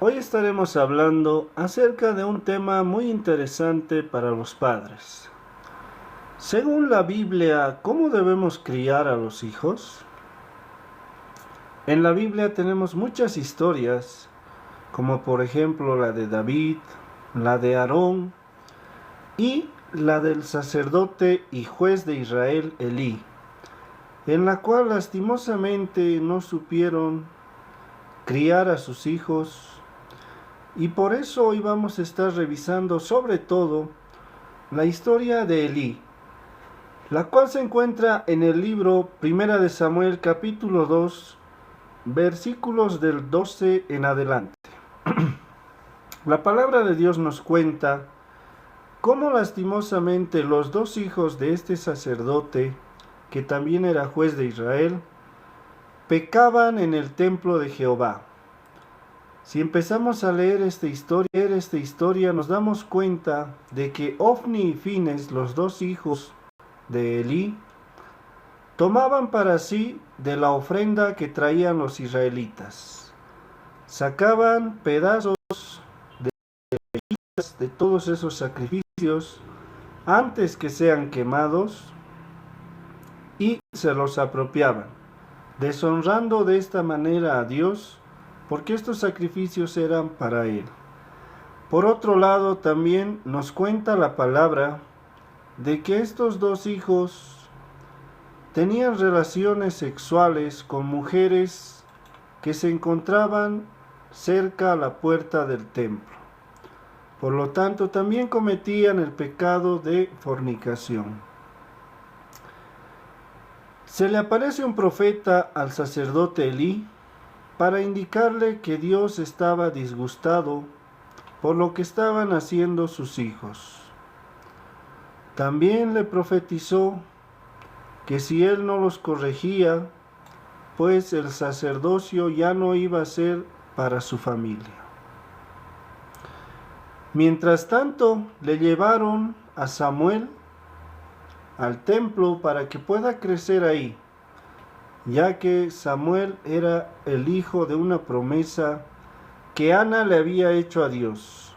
Hoy estaremos hablando acerca de un tema muy interesante para los padres. Según la Biblia, ¿cómo debemos criar a los hijos? En la Biblia tenemos muchas historias, como por ejemplo la de David, la de Aarón y la del sacerdote y juez de Israel Elí, en la cual lastimosamente no supieron criar a sus hijos. Y por eso hoy vamos a estar revisando sobre todo la historia de Elí, la cual se encuentra en el libro Primera de Samuel capítulo 2, versículos del 12 en adelante. La palabra de Dios nos cuenta cómo lastimosamente los dos hijos de este sacerdote, que también era juez de Israel, pecaban en el templo de Jehová. Si empezamos a leer esta historia, nos damos cuenta de que Ofni y Fines, los dos hijos de Elí, tomaban para sí de la ofrenda que traían los israelitas. Sacaban pedazos de todos esos sacrificios antes que sean quemados y se los apropiaban, deshonrando de esta manera a Dios, porque estos sacrificios eran para Él. Por otro lado, también nos cuenta la palabra de que estos dos hijos tenían relaciones sexuales con mujeres que se encontraban cerca a la puerta del templo. Por lo tanto, también cometían el pecado de fornicación. Se le aparece un profeta al sacerdote Elí para indicarle que Dios estaba disgustado por lo que estaban haciendo sus hijos. También le profetizó que si él no los corregía, pues el sacerdocio ya no iba a ser para su familia. Mientras tanto, le llevaron a Samuel al templo para que pueda crecer ahí, ya que Samuel era el hijo de una promesa que Ana le había hecho a Dios.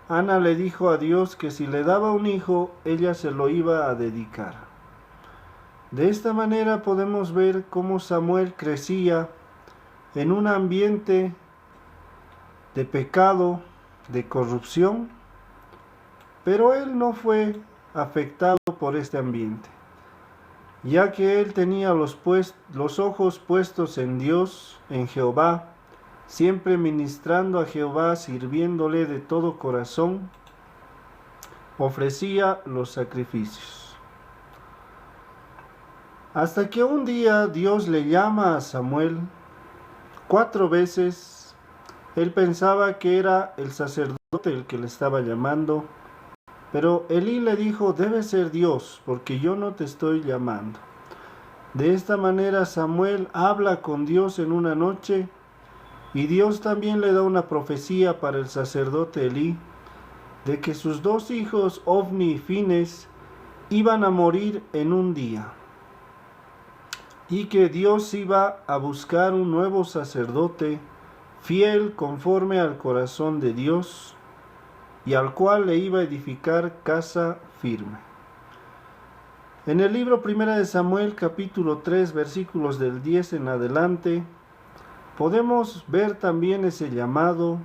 Ana le dijo a Dios que si le daba un hijo, ella se lo iba a dedicar. De esta manera podemos ver cómo Samuel crecía en un ambiente de pecado, de corrupción, pero él no fue afectado por este ambiente, ya que él tenía los ojos puestos en Dios, en Jehová, siempre ministrando a Jehová, sirviéndole de todo corazón, ofrecía los sacrificios. Hasta que un día Dios le llama a Samuel 4 veces. Él pensaba que era el sacerdote el que le estaba llamando, pero Elí le dijo: debe ser Dios, porque yo no te estoy llamando. De esta manera Samuel habla con Dios en una noche, y Dios también le da una profecía para el sacerdote Elí, de que sus dos hijos, Ofni y Fines, iban a morir en un día, y que Dios iba a buscar un nuevo sacerdote, fiel conforme al corazón de Dios, y al cual le iba a edificar casa firme. En el libro Primera de Samuel capítulo 3 versículos del 10 en adelante, podemos ver también ese llamado,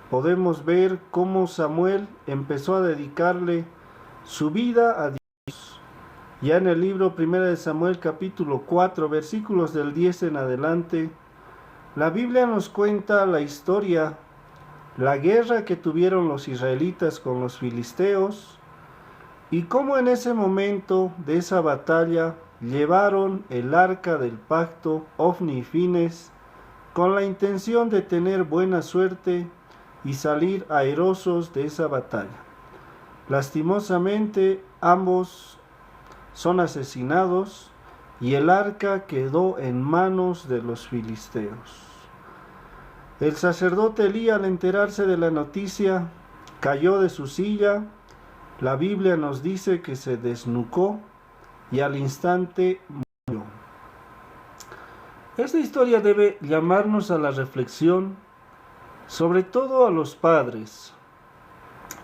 podemos ver cómo Samuel empezó a dedicarle su vida a Dios. Ya en el libro Primera de Samuel capítulo 4 versículos del 10 en adelante, la Biblia nos cuenta la historia, la guerra que tuvieron los israelitas con los filisteos, y cómo en ese momento de esa batalla llevaron el arca del pacto, Ofni y Fines, con la intención de tener buena suerte y salir airosos de esa batalla. Lastimosamente, ambos son asesinados y el arca quedó en manos de los filisteos. El sacerdote Elí, al enterarse de la noticia, cayó de su silla. La Biblia nos dice que se desnucó y al instante murió. Esta historia debe llamarnos a la reflexión sobre todo a los padres.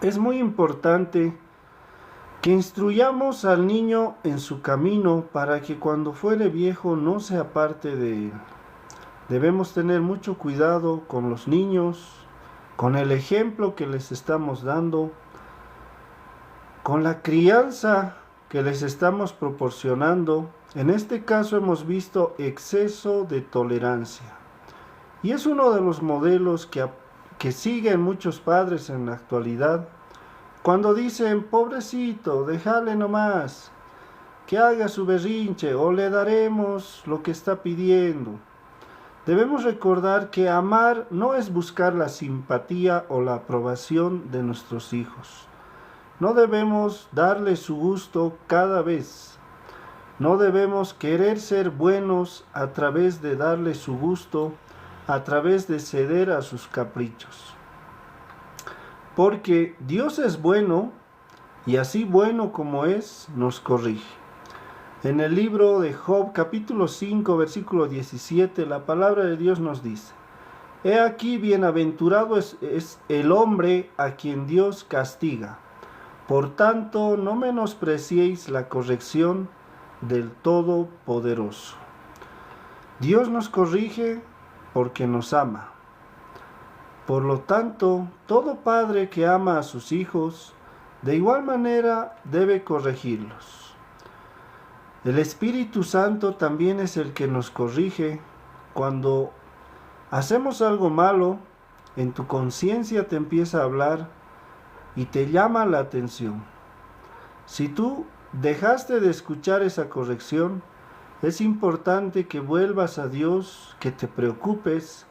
Es muy importante que instruyamos al niño en su camino para que cuando fuere viejo no se aparte de él. Debemos tener mucho cuidado con los niños, con el ejemplo que les estamos dando, con la crianza que les estamos proporcionando. En este caso hemos visto exceso de tolerancia. Y es uno de los modelos que siguen muchos padres en la actualidad. Cuando dicen, pobrecito, déjale nomás, que haga su berrinche o le daremos lo que está pidiendo. Debemos recordar que amar no es buscar la simpatía o la aprobación de nuestros hijos. No debemos darle su gusto cada vez. No debemos querer ser buenos a través de darle su gusto, a través de ceder a sus caprichos. Porque Dios es bueno y así bueno como es, nos corrige. En el libro de Job, capítulo 5, versículo 17, la palabra de Dios nos dice: He aquí, bienaventurado es el hombre a quien Dios castiga. Por tanto, no menospreciéis la corrección del Todopoderoso. Dios nos corrige porque nos ama. Por lo tanto, todo padre que ama a sus hijos, de igual manera debe corregirlos. El Espíritu Santo también es el que nos corrige. Cuando hacemos algo malo, en tu conciencia te empieza a hablar y te llama la atención. Si tú dejaste de escuchar esa corrección, es importante que vuelvas a Dios, que te preocupes,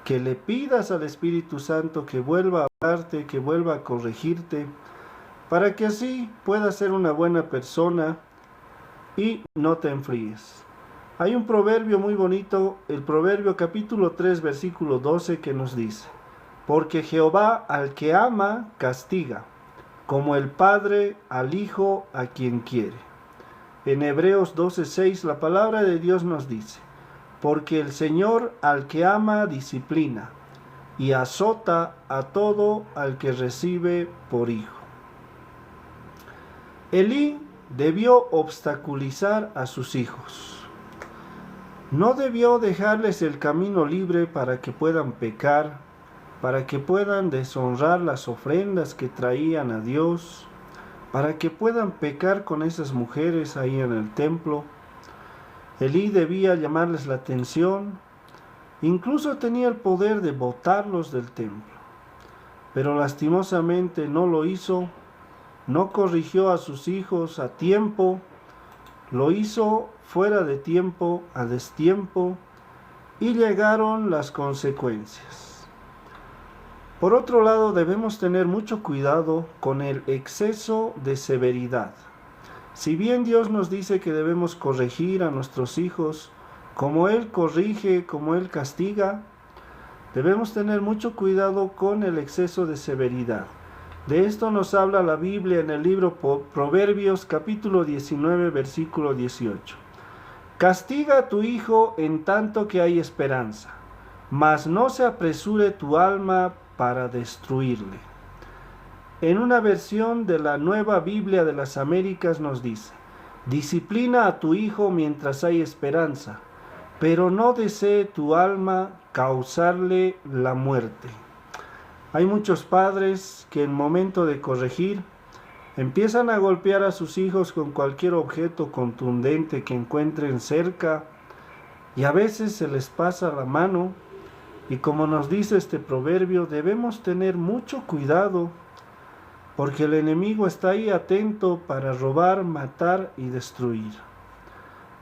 que le pidas al Espíritu Santo que vuelva a hablarte, que vuelva a corregirte, para que así puedas ser una buena persona y no te enfríes. Hay un proverbio muy bonito, el Proverbio capítulo 3, versículo 12, que nos dice: Porque Jehová al que ama castiga, como el padre al hijo a quien quiere. En Hebreos 12:6 la palabra de Dios nos dice: Porque el Señor al que ama disciplina, y azota a todo al que recibe por hijo. Elí debió obstaculizar a sus hijos. No debió dejarles el camino libre para que puedan pecar, para que puedan deshonrar las ofrendas que traían a Dios, para que puedan pecar con esas mujeres ahí en el templo. Elí debía llamarles la atención, incluso tenía el poder de botarlos del templo, pero lastimosamente no lo hizo, no corrigió a sus hijos a tiempo, lo hizo fuera de tiempo, a destiempo, y llegaron las consecuencias. Por otro lado, debemos tener mucho cuidado con el exceso de severidad. Si bien Dios nos dice que debemos corregir a nuestros hijos, como Él corrige, como Él castiga, debemos tener mucho cuidado con el exceso de severidad. De esto nos habla la Biblia en el libro Proverbios, capítulo 19, versículo 18. Castiga a tu hijo en tanto que hay esperanza, mas no se apresure tu alma para destruirle. En una versión de la Nueva Biblia de las Américas nos dice: disciplina a tu hijo mientras hay esperanza, pero no desee tu alma causarle la muerte. Hay muchos padres que en momento de corregir empiezan a golpear a sus hijos con cualquier objeto contundente que encuentren cerca, y a veces se les pasa la mano, y como nos dice este proverbio, debemos tener mucho cuidado, porque el enemigo está ahí atento para robar, matar y destruir.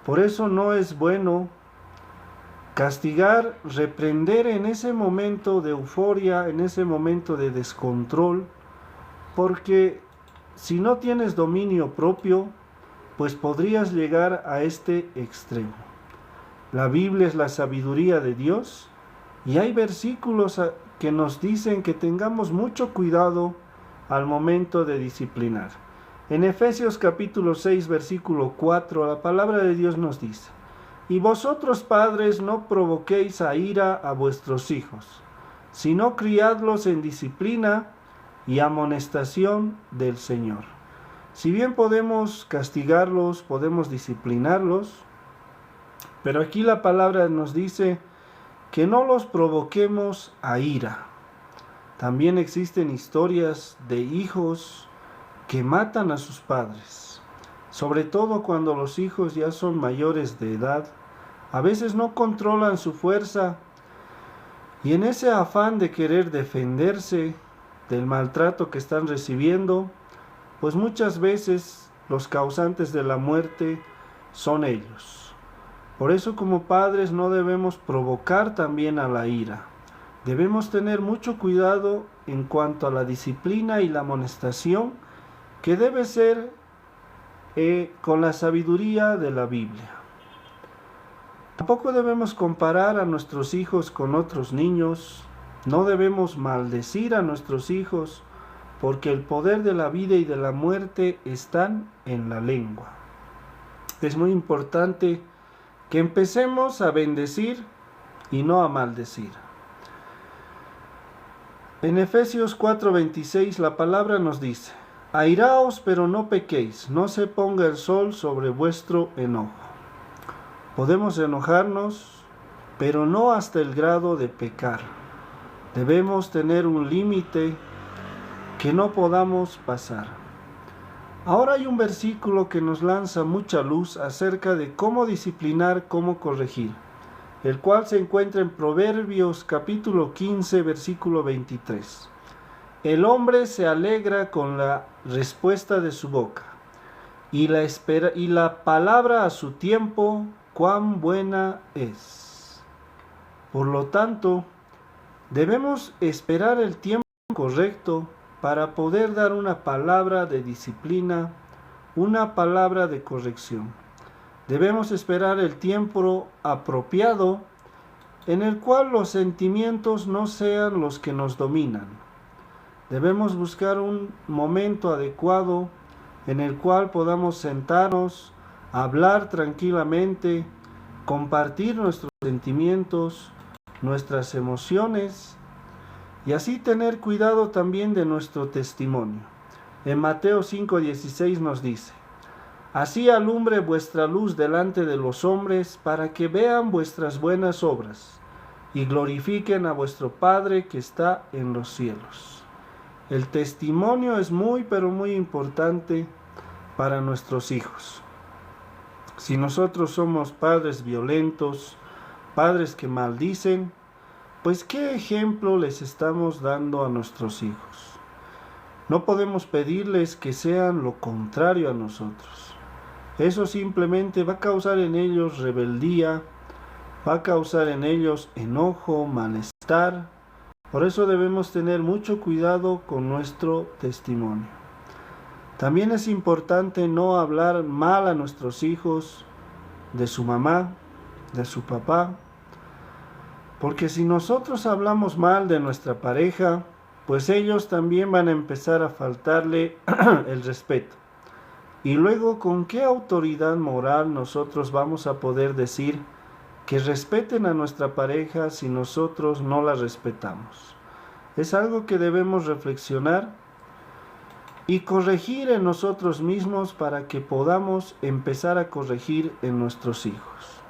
Por eso no es bueno castigar, reprender en ese momento de euforia, en ese momento de descontrol, porque si no tienes dominio propio, pues podrías llegar a este extremo. La Biblia es la sabiduría de Dios, y hay versículos que nos dicen que tengamos mucho cuidado al momento de disciplinar. En Efesios capítulo 6, versículo 4, la palabra de Dios nos dice: y vosotros, padres, no provoquéis a ira a vuestros hijos, sino criadlos en disciplina y amonestación del Señor. Si bien podemos castigarlos, podemos disciplinarlos, pero aquí la palabra nos dice que no los provoquemos a ira. También existen historias de hijos que matan a sus padres, sobre todo cuando los hijos ya son mayores de edad. A veces no controlan su fuerza y en ese afán de querer defenderse del maltrato que están recibiendo, pues muchas veces los causantes de la muerte son ellos. Por eso como padres no debemos provocar también a la ira. Debemos tener mucho cuidado en cuanto a la disciplina y la amonestación, que debe ser con la sabiduría de la Biblia. Tampoco debemos comparar a nuestros hijos con otros niños. No debemos maldecir a nuestros hijos, porque el poder de la vida y de la muerte están en la lengua. Es muy importante que empecemos a bendecir y no a maldecir. En Efesios 4:26 la palabra nos dice: airaos, pero no pequéis, no se ponga el sol sobre vuestro enojo. Podemos enojarnos, pero no hasta el grado de pecar. Debemos tener un límite que no podamos pasar. Ahora hay un versículo que nos lanza mucha luz acerca de cómo disciplinar, cómo corregir, el cual se encuentra en Proverbios capítulo 15, versículo 23. El hombre se alegra con la respuesta de su boca, y la palabra a su tiempo, cuán buena es. Por lo tanto, debemos esperar el tiempo correcto para poder dar una palabra de disciplina, una palabra de corrección. Debemos esperar el tiempo apropiado en el cual los sentimientos no sean los que nos dominan. Debemos buscar un momento adecuado en el cual podamos sentarnos, hablar tranquilamente, compartir nuestros sentimientos, nuestras emociones y así tener cuidado también de nuestro testimonio. En Mateo 5:16 nos dice: así alumbre vuestra luz delante de los hombres, para que vean vuestras buenas obras y glorifiquen a vuestro Padre que está en los cielos. El testimonio es muy, pero muy importante para nuestros hijos. Si nosotros somos padres violentos, padres que maldicen, pues ¿qué ejemplo les estamos dando a nuestros hijos? No podemos pedirles que sean lo contrario a nosotros. Eso simplemente va a causar en ellos rebeldía, va a causar en ellos enojo, malestar. Por eso debemos tener mucho cuidado con nuestro testimonio. También es importante no hablar mal a nuestros hijos de su mamá, de su papá, porque si nosotros hablamos mal de nuestra pareja, pues ellos también van a empezar a faltarle el respeto. Y luego, ¿con qué autoridad moral nosotros vamos a poder decir que respeten a nuestra pareja si nosotros no la respetamos? Es algo que debemos reflexionar y corregir en nosotros mismos para que podamos empezar a corregir en nuestros hijos.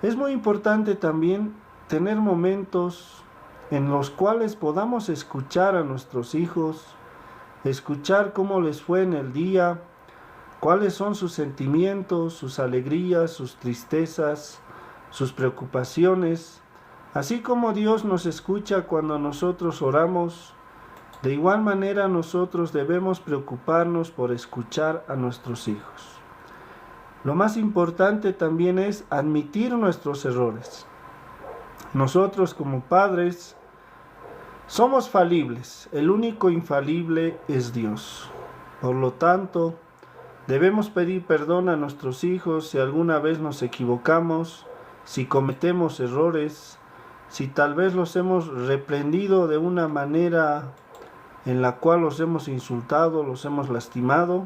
Es muy importante también tener momentos en los cuales podamos escuchar a nuestros hijos, escuchar cómo les fue en el día, cuáles son sus sentimientos, sus alegrías, sus tristezas, sus preocupaciones. Así como Dios nos escucha cuando nosotros oramos, de igual manera nosotros debemos preocuparnos por escuchar a nuestros hijos. Lo más importante también es admitir nuestros errores. Nosotros como padres somos falibles, el único infalible es Dios. Por lo tanto, debemos pedir perdón a nuestros hijos si alguna vez nos equivocamos, si cometemos errores, si tal vez los hemos reprendido de una manera en la cual los hemos insultado, los hemos lastimado,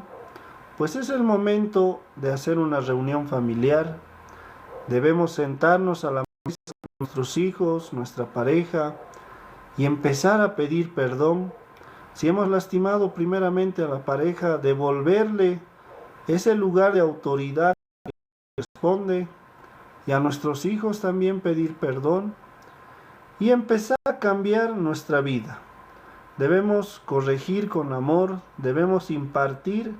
pues es el momento de hacer una reunión familiar. Debemos sentarnos a la mesa con nuestros hijos, nuestra pareja, y empezar a pedir perdón. Si hemos lastimado primeramente a la pareja, devolverle ese lugar de autoridad que corresponde, y a nuestros hijos también pedir perdón y empezar a cambiar nuestra vida. Debemos corregir con amor, debemos impartir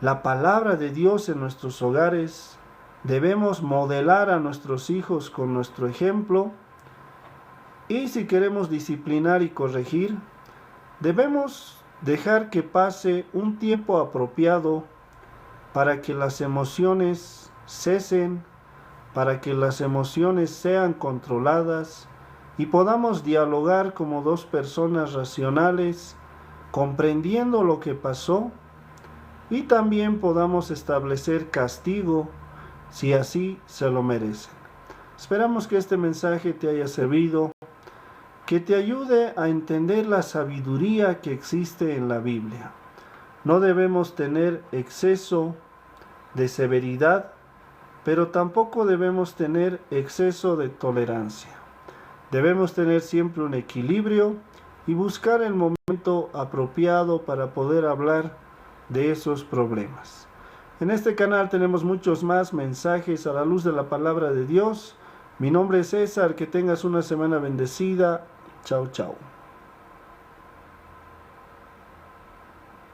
la palabra de Dios en nuestros hogares, debemos modelar a nuestros hijos con nuestro ejemplo, y si queremos disciplinar y corregir, debemos dejar que pase un tiempo apropiado para que las emociones cesen, para que las emociones sean controladas y podamos dialogar como dos personas racionales, comprendiendo lo que pasó, y también podamos establecer castigo si así se lo merecen. Esperamos que este mensaje te haya servido, que te ayude a entender la sabiduría que existe en la Biblia. No debemos tener exceso de severidad, pero tampoco debemos tener exceso de tolerancia. Debemos tener siempre un equilibrio y buscar el momento apropiado para poder hablar de esos problemas. En este canal tenemos muchos más mensajes a la luz de la palabra de Dios. Mi nombre es César, que tengas una semana bendecida. Chao, chao.